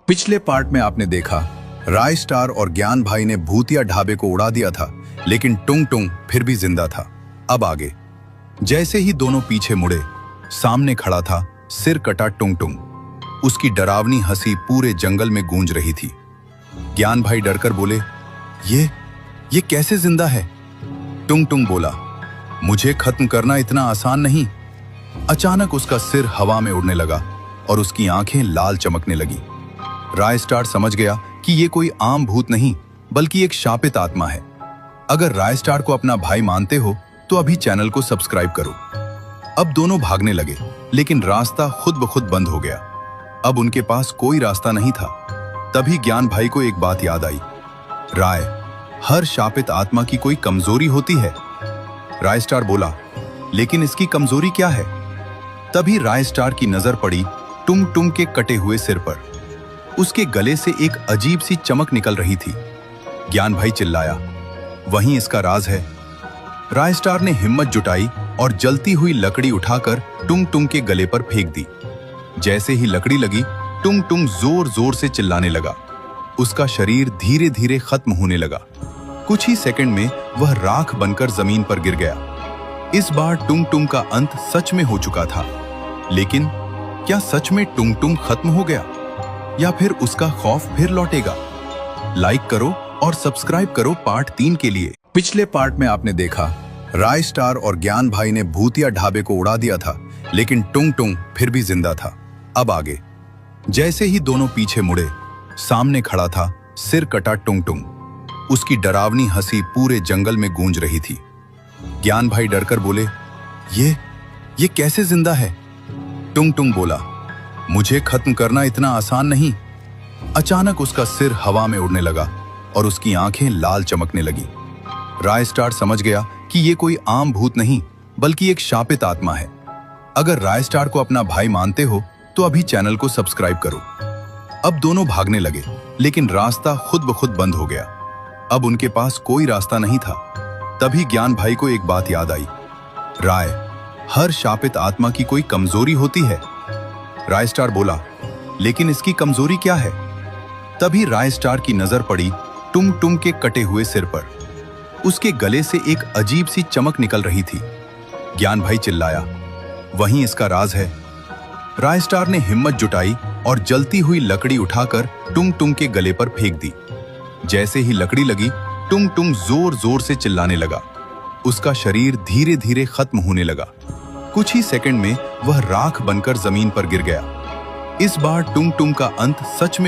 पिछले पार्ट में आपने देखा राय स्टार और ज्ञान भाई ने भूतिया ढाबे को उड़ा दिया था, लेकिन टुंग टुंग फिर भी जिंदा था। अब आगे। जैसे ही दोनों पीछे मुड़े, सामने खड़ा था सिर कटा टुंग टुंग। उसकी डरावनी हंसी पूरे जंगल में गूंज रही थी। ज्ञान भाई डरकर बोले, ये कैसे जिंदा है? टुंग टुंग बोला, मुझे खत्म करना इतना आसान नहीं। अचानक उसका सिर हवा में उड़ने लगा और उसकी आंखें लाल चमकने लगी। राय स्टार समझ गया कि ये कोई आम भूत नहीं, बल्कि एक शापित आत्मा है। अगर राय स्टार को अपना भाई मानते हो तो अभी चैनल को सब्सक्राइब करो। अब दोनों भागने लगे, लेकिन रास्ता खुद ब खुद बंद हो गया। अब उनके पास कोई रास्ता नहीं था। तभी ज्ञान भाई को एक बात याद आई। राय, हर शापित आत्मा की कोई कमजोरी होती है। राय स्टार बोला, लेकिन इसकी कमजोरी क्या है? तभी राय स्टार की नजर पड़ी टुंग टुंग के कटे हुए सिर पर। उसके गले से एक अजीब सी चमक निकल रही थी। ज्ञान भाई चिल्लाया, वहीं इसका राज है। राय स्टार ने हिम्मत जुटाई और जलती हुई लकड़ी उठाकर टुंग टुंग के गले पर फेंक दी। जैसे ही लकड़ी लगी, टुंग टुंग जोर जोर से चिल्लाने लगा। उसका शरीर धीरे धीरे खत्म होने लगा। कुछ ही सेकंड में वह राख बनकर जमीन पर गिर गया। इस बार टुंग टुंग का अंत सच में हो चुका था। लेकिन क्या सच में टुंग टुंग खत्म हो गया, या फिर उसका खौफ फिर लौटेगा? लाइक करो और सब्सक्राइब करो पार्ट 3 के लिए। पिछले पार्ट में आपने देखा राय स्टार और ज्ञान भाई ने भूतिया ढाबे को उड़ा दिया था, लेकिन टुंग टुंग फिर भी जिंदा था। अब आगे। जैसे ही दोनों पीछे मुड़े, सामने खड़ा था सिर कटा टुंग टुंग। उसकी डरावनी हंसी पूरे जंगल में गूंज रही थी। ज्ञान भाई डरकर बोले, ये कैसे जिंदा है? टुंग टुंग बोला, मुझे खत्म करना इतना आसान नहीं। अचानक उसका सिर हवा में उड़ने लगा और उसकी आंखें लाल चमकने लगी। राय स्टार समझ गया कि ये कोई आम भूत नहीं, बल्कि एक शापित आत्मा है। अगर राय स्टार को अपना भाई मानते हो तो अभी चैनल को सब्सक्राइब करो। अब दोनों भागने लगे, लेकिन रास्ता खुद ब खुद बंद हो गया। अब उनके पास कोई रास्ता नहीं था। तभी ज्ञान भाई को एक बात याद आई। राय, हर शापित आत्मा की कोई कमजोरी होती है। राय स्टार बोला, लेकिन इसकी कमजोरी क्या है? तभी राय स्टार की नजर पड़ी टुंग टुंग के कटे हुए सिर पर। उसके गले से एक अजीब सी चमक निकल रही थी। ज्ञान भाई चिल्लाया, वहीं इसका राज है। राय स्टार ने हिम्मत जुटाई और जलती हुई लकड़ी उठाकर टुंग टुंग के गले पर फेंक दी। जैसे ही लकड़ी लगी, टुंग टुंग जोर जोर से चिल्लाने लगा। उसका शरीर धीरे धीरे खत्म होने लगा। कुछ ही सेकंड में वह राख बनकर जमीन पर गिर गया। इस बार टुंग टुंग का अंत सच में